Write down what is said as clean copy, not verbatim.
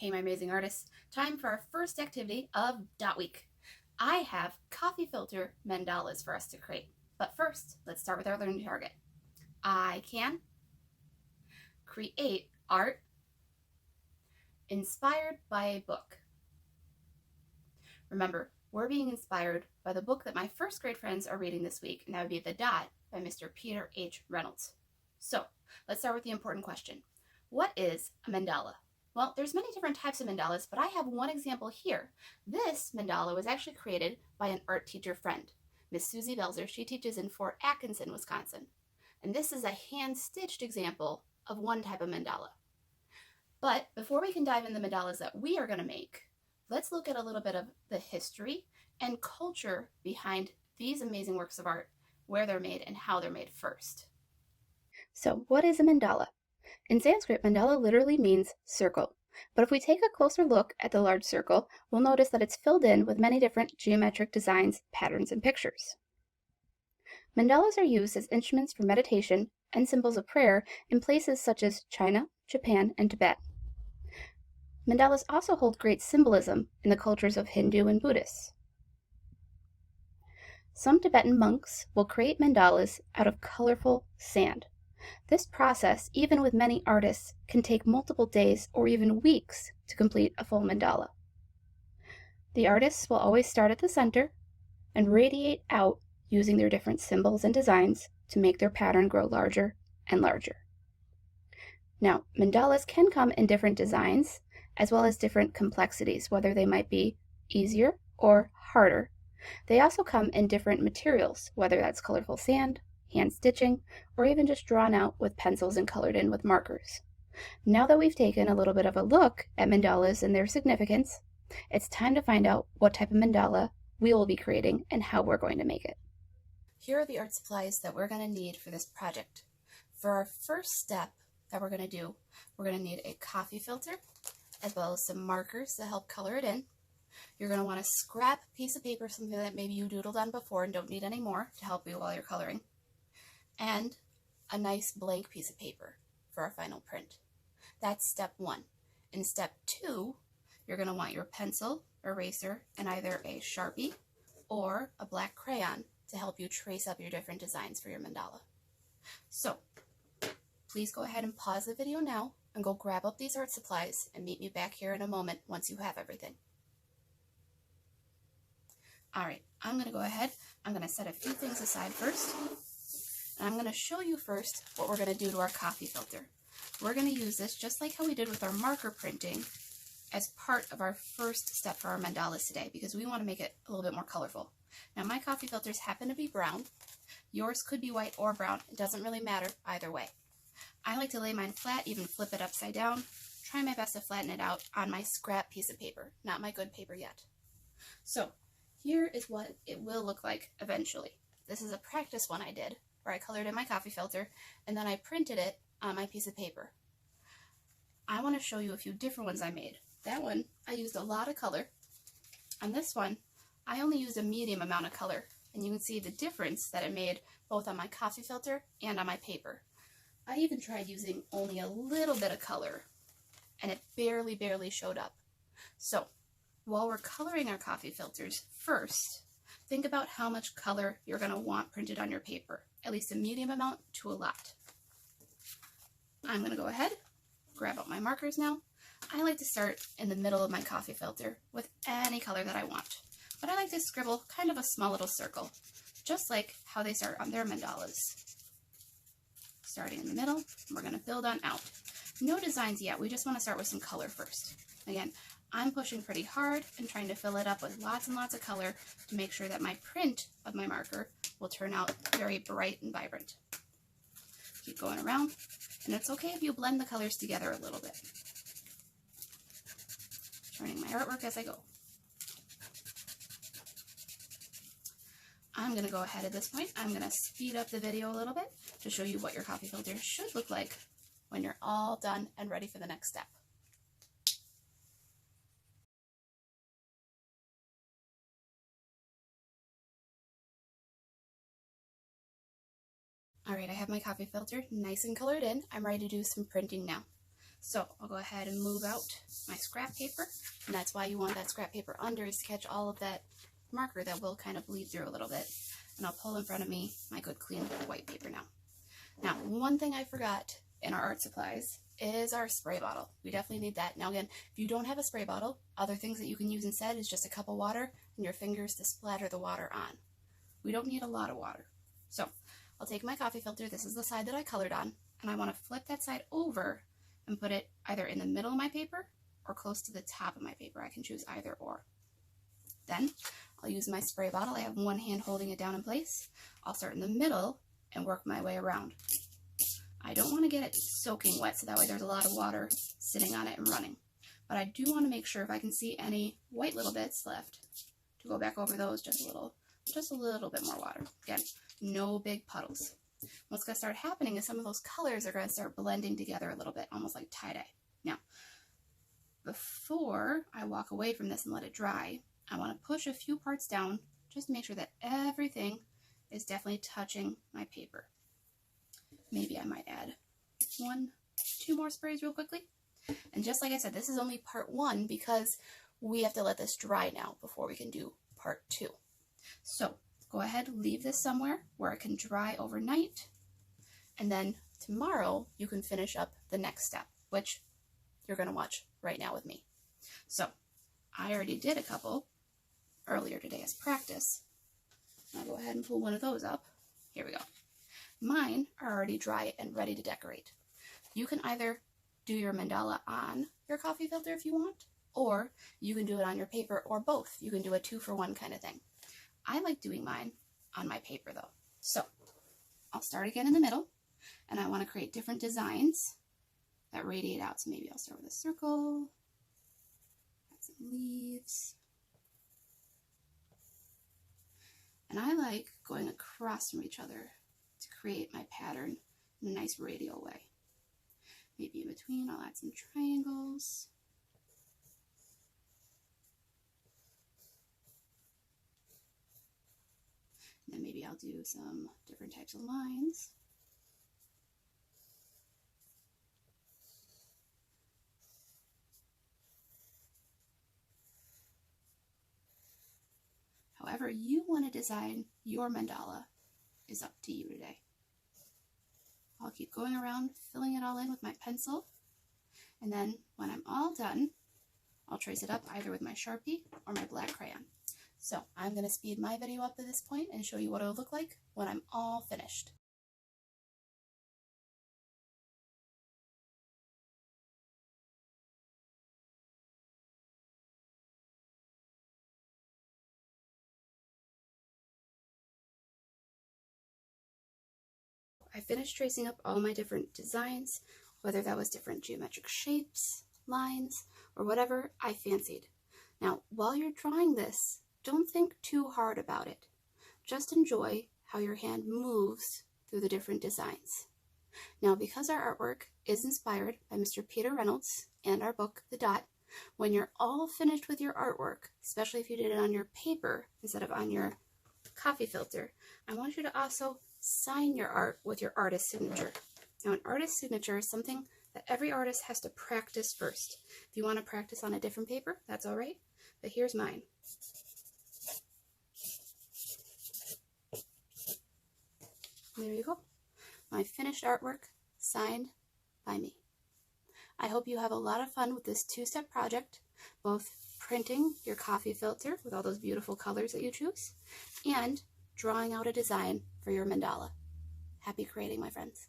Hey, my amazing artists. Time for our first activity of Dot Week. I have coffee filter mandalas for us to create. But first, let's start with our learning target. I can create art inspired by a book. Remember, we're being inspired by the book that my first grade friends are reading this week, and that would be The Dot by Mr. Peter H. Reynolds. So, let's start with the important question. What is a mandala? Well, there's many different types of mandalas, but I have one example here. This mandala was actually created by an art teacher friend, Miss Susie Belzer. She teaches in Fort Atkinson, Wisconsin. And this is a hand-stitched example of one type of mandala. But before we can dive into the mandalas that we are going to make, let's look at a little bit of the history and culture behind these amazing works of art, where they're made and how they're made first. So, what is a mandala? In Sanskrit, mandala literally means circle. But if we take a closer look at the large circle, we'll notice that it's filled in with many different geometric designs, patterns, and pictures. Mandalas are used as instruments for meditation and symbols of prayer in places such as China, Japan, and Tibet. Mandalas also hold great symbolism in the cultures of Hindu and Buddhists. Some Tibetan monks will create mandalas out of colorful sand. This process, even with many artists, can take multiple days or even weeks to complete a full mandala. The artists will always start at the center and radiate out using their different symbols and designs to make their pattern grow larger and larger. Now, mandalas can come in different designs as well as different complexities, whether they might be easier or harder. They also come in different materials, whether that's colorful sand, hand stitching, or even just drawn out with pencils and colored in with markers. Now that we've taken a little bit of a look at mandalas and their significance, it's time to find out what type of mandala we will be creating and how we're going to make it. Here are the art supplies that we're going to need for this project. For our first step that we're going to do, we're going to need a coffee filter as well as some markers to help color it in. You're going to want a scrap piece of paper, something that maybe you doodled on before and don't need anymore, to help you while you're coloring. And a nice blank piece of paper for our final print. That's step 1. In step 2, you're going to want your pencil, eraser, and either a Sharpie or a black crayon to help you trace up your different designs for your mandala. So, please go ahead and pause the video now and go grab up these art supplies and meet me back here in a moment once you have everything. Alright, I'm going to go ahead. I'm going to set a few things aside first. I'm going to show you first what we're going to do to our coffee filter. We're going to use this just like how we did with our marker printing as part of our first step for our mandalas today, because we want to make it a little bit more colorful. Now, my coffee filters happen to be brown. Yours could be white or brown. It doesn't really matter either way. I like to lay mine flat, even flip it upside down. Try my best to flatten it out on my scrap piece of paper, not my good paper yet. So, here is what it will look like eventually. This is a practice one I did, where I colored in my coffee filter, and then I printed it on my piece of paper. I want to show you a few different ones I made. That one, I used a lot of color. On this one, I only used a medium amount of color, and you can see the difference that it made both on my coffee filter and on my paper. I even tried using only a little bit of color, and it barely showed up. So, while we're coloring our coffee filters, first, think about how much color you're going to want printed on your paper. At least a medium amount to a lot. I'm going to go ahead, grab out my markers now. I like to start in the middle of my coffee filter with any color that I want. But I like to scribble kind of a small little circle, just like how they start on their mandalas. Starting in the middle, we're going to build on out. No designs yet, we just want to start with some color first. Again, I'm pushing pretty hard and trying to fill it up with lots and lots of color to make sure that my print of my marker will turn out very bright and vibrant. Keep going around, and it's okay if you blend the colors together a little bit. Turning my artwork as I go. I'm going to go ahead at this point. I'm going to speed up the video a little bit to show you what your coffee filter should look like when you're all done and ready for the next step. Alright, I have my coffee filter nice and colored in. I'm ready to do some printing now. So I'll go ahead and move out my scrap paper, and that's why you want that scrap paper under, is to catch all of that marker that will kind of bleed through a little bit. And I'll pull in front of me my good clean white paper now. Now, one thing I forgot in our art supplies is our spray bottle. We definitely need that. Now again, if you don't have a spray bottle, other things that you can use instead is just a cup of water and your fingers to splatter the water on. We don't need a lot of water. So I'll take my coffee filter, this is the side that I colored on, and I want to flip that side over and put it either in the middle of my paper or close to the top of my paper. I can choose either or. Then I'll use my spray bottle. I have one hand holding it down in place. I'll start in the middle and work my way around. I don't want to get it soaking wet, so that way there's a lot of water sitting on it and running. But I do want to make sure if I can see any white little bits left, to go back over those just a little bit more water. Again, no big puddles. What's going to start happening is some of those colors are going to start blending together a little bit, almost like tie-dye. Now, before I walk away from this and let it dry, I want to push a few parts down just to make sure that everything is definitely touching my paper. Maybe I might add 2 more sprays real quickly. And just like I said, this is only part 1 because we have to let this dry now before we can do part 2. So go ahead, leave this somewhere where it can dry overnight, and then tomorrow you can finish up the next step, which you're going to watch right now with me. So I already did a couple earlier today as practice. I'll go ahead and pull one of those up. Here we go. Mine are already dry and ready to decorate. You can either do your mandala on your coffee filter if you want, or you can do it on your paper, or both. You can do a 2-for-1 kind of thing. I like doing mine on my paper though. So I'll start again in the middle, and I want to create different designs that radiate out. So maybe I'll start with a circle, add some leaves. And I like going across from each other to create my pattern in a nice radial way. Maybe in between I'll add some triangles. And then maybe I'll do some different types of lines. However you want to design your mandala is up to you today. I'll keep going around, filling it all in with my pencil, and then when I'm all done, I'll trace it up either with my Sharpie or my black crayon. So I'm going to speed my video up to this point and show you what it'll look like when I'm all finished. I finished tracing up all my different designs, whether that was different geometric shapes, lines, or whatever I fancied. Now, while you're drawing this, don't think too hard about it. Just enjoy how your hand moves through the different designs. Now, because our artwork is inspired by Mr. Peter Reynolds and our book, The Dot, when you're all finished with your artwork, especially if you did it on your paper instead of on your coffee filter, I want you to also sign your art with your artist signature. Now, an artist signature is something that every artist has to practice first. If you want to practice on a different paper, that's all right, but here's mine. There you go. My finished artwork, signed by me. I hope you have a lot of fun with this 2-step project, both printing your coffee filter with all those beautiful colors that you choose, and drawing out a design for your mandala. Happy creating, my friends.